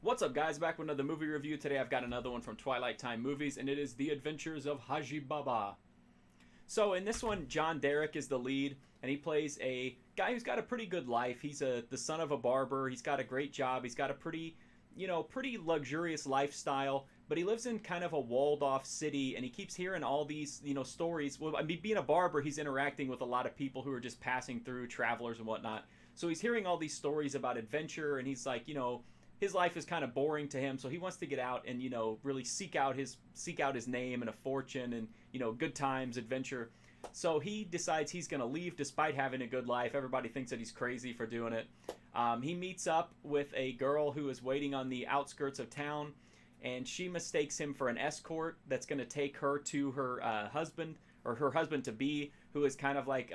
What's up, guys? Back with another movie review. Today I've got another one from Twilight Time Movies, and it is The Adventures of Hajji Baba. So in this one, John Derek is the lead, and he plays a guy who's got a pretty good life. He's the son of a barber. He's got a great job. He's got a pretty luxurious lifestyle, but he lives in kind of a walled-off city, and he keeps hearing all these, stories. Well, I mean, being a barber, he's interacting with a lot of people who are just passing through, travelers and whatnot. So he's hearing all these stories about adventure, and he's like, his life is kind of boring to him, so he wants to get out and really seek out his name and a fortune and good times, adventure. So he decides he's going to leave despite having a good life. Everybody thinks that he's crazy for doing it. He meets up with a girl who is waiting on the outskirts of town, and she mistakes him for an escort that's going to take her to her husband, or her husband to be, who is kind of like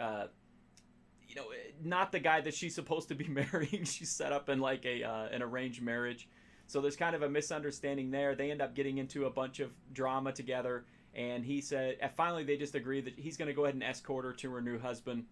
not the guy that she's supposed to be marrying. She's set up in like an arranged marriage. So there's kind of a misunderstanding there. They end up getting into a bunch of drama together, and he said, and finally they just agree that he's going to go ahead and escort her to her new husband.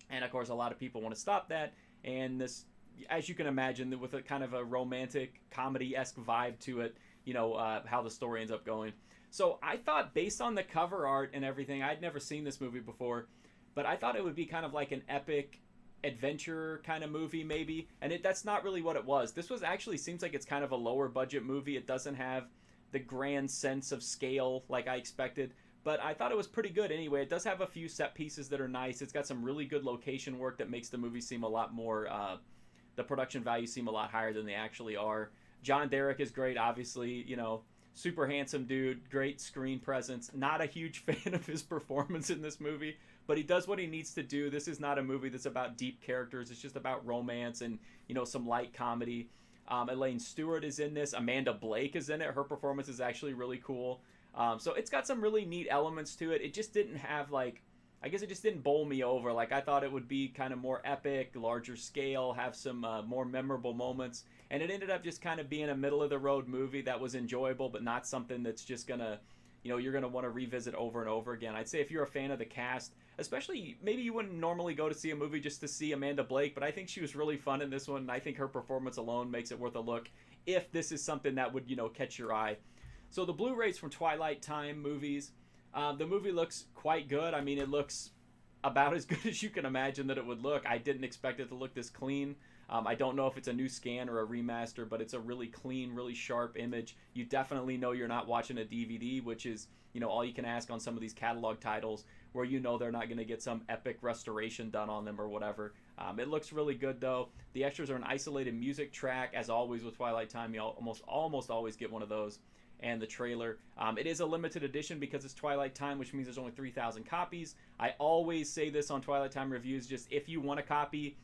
And of course, a lot of people want to stop that. And this, as you can imagine, with a kind of a romantic comedy-esque vibe to it, how the story ends up going. So I thought, based on the cover art and everything, I'd never seen this movie before, but I thought it would be kind of like an epic adventure kind of movie, maybe. And that's not really what it was. This was actually, seems like it's kind of a lower budget movie. It doesn't have the grand sense of scale like I expected, but I thought it was pretty good anyway. It does have a few set pieces that are nice. It's got some really good location work that makes the movie seem a lot more, the production value seem a lot higher than they actually are. John Derek is great, obviously, super handsome dude, great screen presence. Not a huge fan of his performance in this movie, but he does what he needs to do. This is not a movie that's about deep characters. It's just about romance and, some light comedy. Elaine Stewart is in this. Amanda Blake is in it. Her performance is actually really cool. So it's got some really neat elements to it. It just didn't have, I guess it just didn't bowl me over. Like, I thought it would be kind of more epic, larger scale, have some more memorable moments. And it ended up just kind of being a middle-of-the-road movie that was enjoyable, but not something that's just going to, you're going to want to revisit over and over again. I'd say if you're a fan of the cast, especially, maybe you wouldn't normally go to see a movie just to see Amanda Blake, but I think she was really fun in this one, and I think her performance alone makes it worth a look if this is something that would, catch your eye. So the Blu-rays from Twilight Time Movies, the movie looks quite good. I mean, it looks about as good as you can imagine that it would look. I didn't expect it to look this clean. I don't know if it's a new scan or a remaster, but it's a really clean, really sharp image. You definitely know you're not watching a DVD, which is, all you can ask on some of these catalog titles where they're not going to get some epic restoration done on them or whatever. It looks really good, though. The extras are an isolated music track. As always with Twilight Time, you almost always get one of those. And the trailer. It is a limited edition because it's Twilight Time, which means there's only 3,000 copies. I always say this on Twilight Time reviews, just if you want a copy,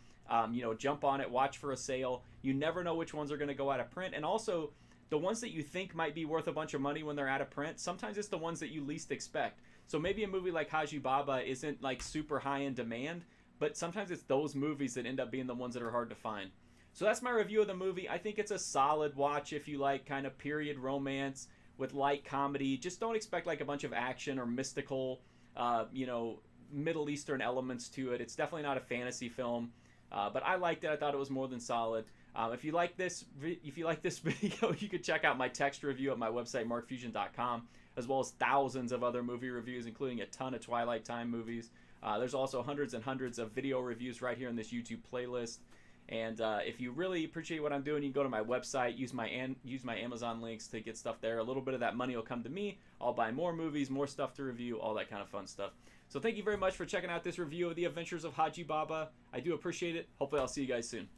jump on it, watch for a sale. You never know which ones are going to go out of print. And also, the ones that you think might be worth a bunch of money when they're out of print, sometimes it's the ones that you least expect. So maybe a movie like Hajji Baba isn't like super high in demand, but sometimes it's those movies that end up being the ones that are hard to find. So that's my review of the movie. I think it's a solid watch if you like kind of period romance with light comedy. Just don't expect like a bunch of action or mystical, Middle Eastern elements to it. It's definitely not a fantasy film, but I liked it. I thought it was more than solid. If you like this video, you could check out my text review at my website, markfusion.com, as well as thousands of other movie reviews, including a ton of Twilight Time movies. There's also hundreds and hundreds of video reviews right here in this YouTube playlist. And if you really appreciate what I'm doing, you can go to my website, use my Amazon links to get stuff there. A little bit of that money will come to me. I'll buy more movies, more stuff to review, all that kind of fun stuff. So thank you very much for checking out this review of The Adventures of Hajji Baba. I do appreciate it. Hopefully I'll see you guys soon.